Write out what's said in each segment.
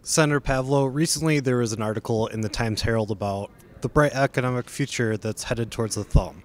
Senator Pavlov, recently there was an article in the Times Herald about the bright economic future that's headed towards the thumb.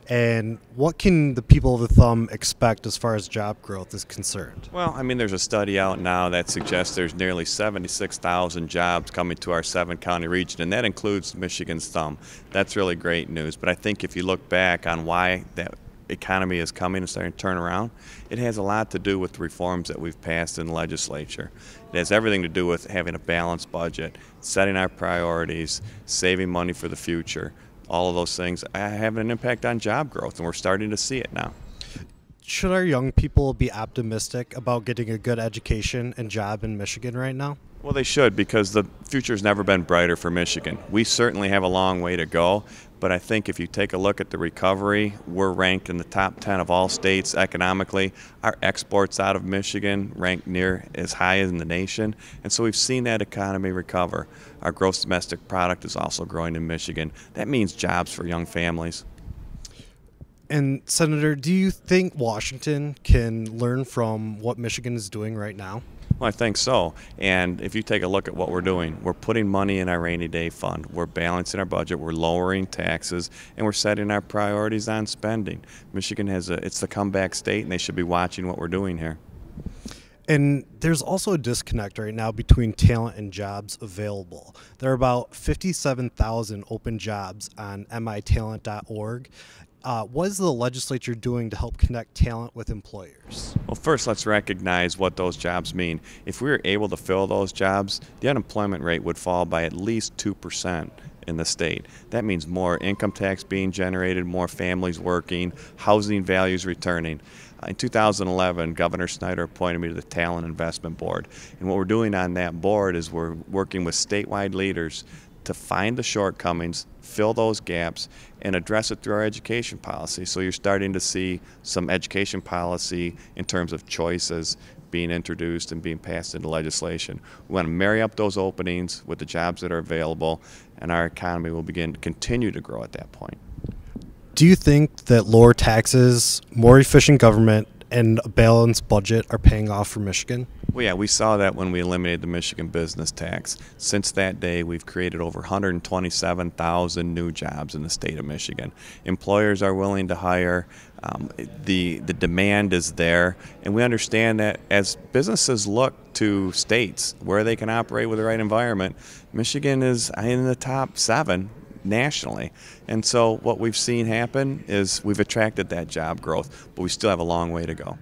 And what can the people of the thumb expect as far as job growth is concerned? Well, I mean, there's a study out now that suggests there's nearly 76,000 jobs coming to our 7-county region, and that includes Michigan's thumb. That's really great news. But I think if you look back on why that economy is coming and starting to turn around, it has a lot to do with the reforms that we've passed in the legislature. It has everything to do with having a balanced budget, setting our priorities, saving money for the future. All of those things have an impact on job growth, and we're starting to see it now. Should our young people be optimistic about getting a good education and job in Michigan right now? Well, they should, because the future's never been brighter for Michigan. We certainly have a long way to go, but I think if you take a look at the recovery, we're ranked in the top 10 of all states economically. Our exports out of Michigan rank near as high as in the nation, and so we've seen that economy recover. Our gross domestic product is also growing in Michigan. That means jobs for young families. And Senator, do you think Washington can learn from what Michigan is doing right now? Well, I think so. And if you take a look at what we're doing, we're putting money in our rainy day fund. We're balancing our budget. We're lowering taxes, and we're setting our priorities on spending. Michigan it's the comeback state, and they should be watching what we're doing here. And there's also a disconnect right now between talent and jobs available. There are about 57,000 open jobs on mitalent.org. What is the legislature doing to help connect talent with employers? Well, first, let's recognize what those jobs mean. If we were able to fill those jobs, the unemployment rate would fall by at least 2% in the state. That means more income tax being generated, more families working, housing values returning. In 2011, Governor Snyder appointed me to the Talent Investment Board. And what we're doing on that board is we're working with statewide leaders to find the shortcomings, fill those gaps, and address it through our education policy. So you're starting to see some education policy in terms of choices being introduced and being passed into legislation. We want to marry up those openings with the jobs that are available, and our economy will continue to grow at that point. Do you think that lower taxes, more efficient government, and a balanced budget are paying off for Michigan? Well, yeah, we saw that when we eliminated the Michigan business tax. Since that day, we've created over 127,000 new jobs in the state of Michigan. Employers are willing to hire. The demand is there, and we understand that as businesses look to states where they can operate with the right environment, Michigan is in the top 7 nationally. And so what we've seen happen is we've attracted that job growth, but we still have a long way to go.